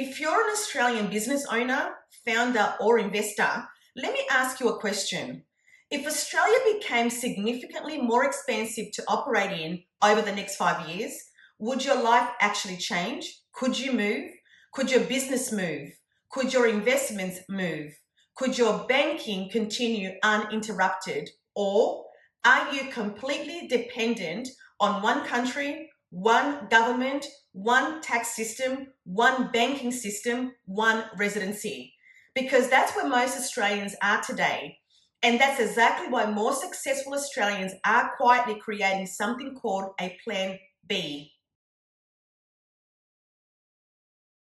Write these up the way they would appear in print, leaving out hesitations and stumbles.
If you're an Australian business owner, founder, or investor, let me ask you a question. If Australia became significantly more expensive to operate in over the next 5 years, would your life actually change? Could you move? Could your business move? Could your investments move? Could your banking continue uninterrupted? Or are you completely dependent on one country, one government, one tax system, one banking system, one residency? Because that's where most Australians are today. And that's exactly why more successful Australians are quietly creating something called a Plan B.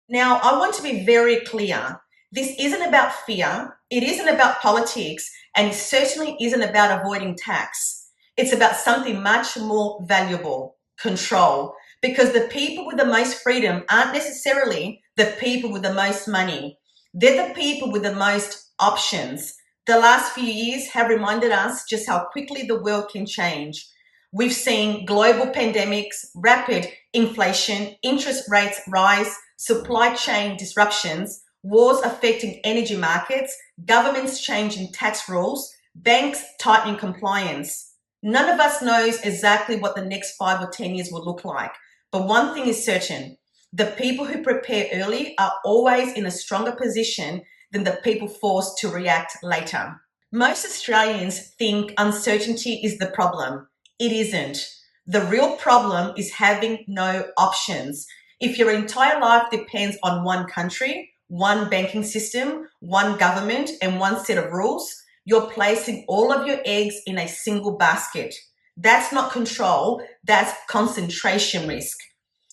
Now, I want to be very clear. This isn't about fear, it isn't about politics, and it certainly isn't about avoiding tax. It's about something much more valuable: control. Because the people with the most freedom aren't necessarily the people with the most money, they're the people with the most options. The last few years have reminded us just how quickly the world can change. We've seen global pandemics, rapid inflation, interest rates rise, supply chain disruptions, wars affecting energy markets, governments changing tax rules, banks tightening compliance. None of us knows exactly what the next 5 or 10 years will look like. But one thing is certain: the people who prepare early are always in a stronger position than the people forced to react later. Most Australians think uncertainty is the problem. It isn't. The real problem is having no options. If your entire life depends on one country, one banking system, one government, and one set of rules, you're placing all of your eggs in a single basket. That's not control, that's concentration risk.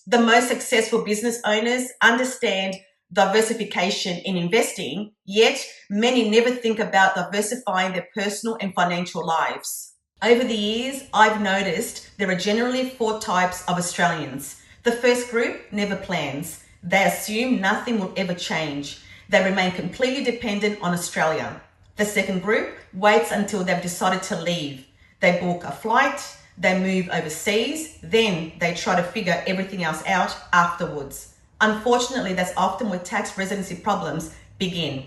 The most successful business owners understand diversification in investing, yet many never think about diversifying their personal and financial lives. Over the years, I've noticed there are generally 4 types of Australians. The first group never plans. They assume nothing will ever change. They remain completely dependent on Australia. The second group waits until they've decided to leave. They book a flight, they move overseas, then they try to figure everything else out afterwards. Unfortunately, that's often where tax residency problems begin.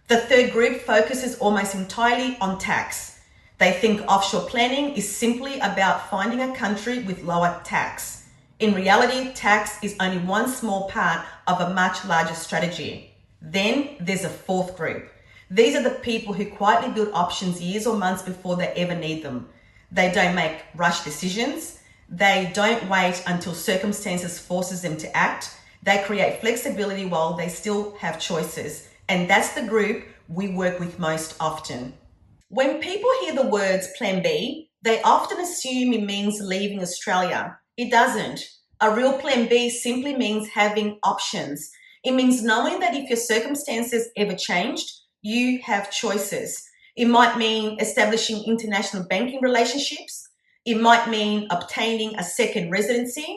The third group focuses almost entirely on tax. They think offshore planning is simply about finding a country with lower tax. In reality, tax is only one small part of a much larger strategy. Then there's a fourth group. These are the people who quietly build options years or months before they ever need them. They don't make rush decisions. They don't wait until circumstances forces them to act. They create flexibility while they still have choices. And that's the group we work with most often. When people hear the words Plan B, they often assume it means leaving Australia. It doesn't. A real Plan B simply means having options. It means knowing that if your circumstances ever changed, you have choices. It might mean establishing international banking relationships. It might mean obtaining a second residency.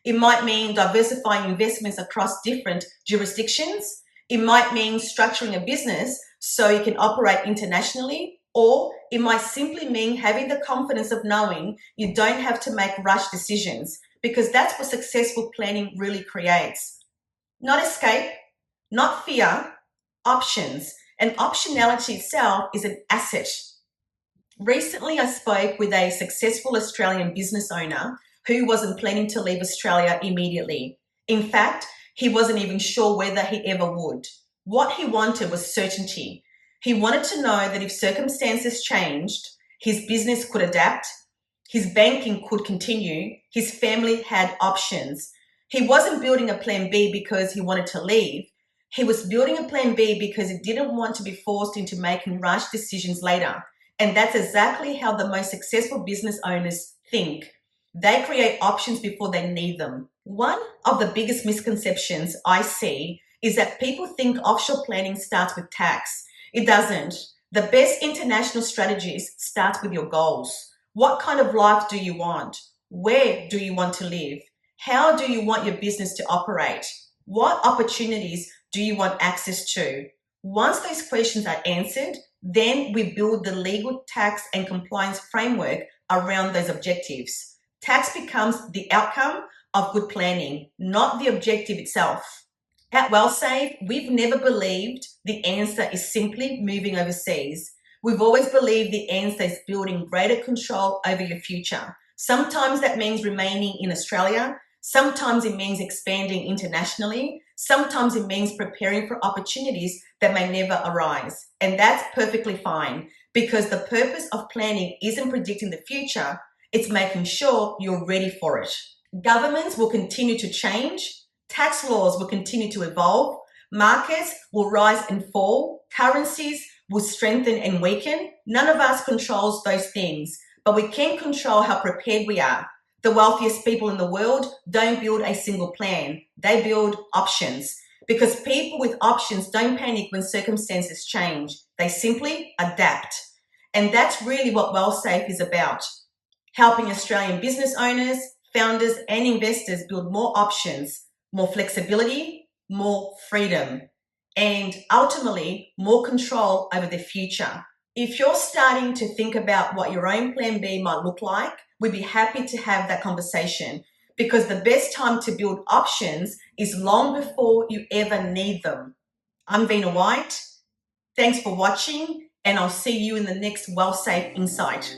It might mean diversifying investments across different jurisdictions. It might mean structuring a business so you can operate internationally. Or it might simply mean having the confidence of knowing you don't have to make rush decisions, because that's what successful planning really creates. Not escape, not fear, options. And optionality itself is an asset. Recently, I spoke with a successful Australian business owner who wasn't planning to leave Australia immediately. In fact, he wasn't even sure whether he ever would. What he wanted was certainty. He wanted to know that if circumstances changed, his business could adapt, his banking could continue, his family had options. He wasn't building a plan B because he wanted to leave. He was building a plan B because he didn't want to be forced into making rash decisions later. And that's exactly how the most successful business owners think. They create options before they need them. One of the biggest misconceptions I see is that people think offshore planning starts with tax. It doesn't. The best international strategies start with your goals. What kind of life do you want? Where do you want to live? How do you want your business to operate? What opportunities do you want access to? Once those questions are answered, then we build the legal, tax, and compliance framework around those objectives. Tax becomes the outcome of good planning, not the objective itself. At WellSafe, we've never believed the answer is simply moving overseas. We've always believed the answer is building greater control over your future. Sometimes that means remaining in Australia. Sometimes it means expanding internationally. Sometimes it means preparing for opportunities that may never arise. And that's perfectly fine, because the purpose of planning isn't predicting the future, it's making sure you're ready for it. Governments will continue to change, tax laws will continue to evolve, markets will rise and fall, currencies will strengthen and weaken. None of us controls those things, but we can control how prepared we are. The wealthiest people in the world don't build a single plan, they build options. Because people with options don't panic when circumstances change, they simply adapt. And that's really what WellSafe is about, helping Australian business owners, founders, and investors build more options, more flexibility, more freedom, and ultimately more control over their future. If you're starting to think about what your own plan B might look like, we'd be happy to have that conversation, because the best time to build options is long before you ever need them. I'm Vina White. Thanks for watching, and I'll see you in the next WellSafe Insight.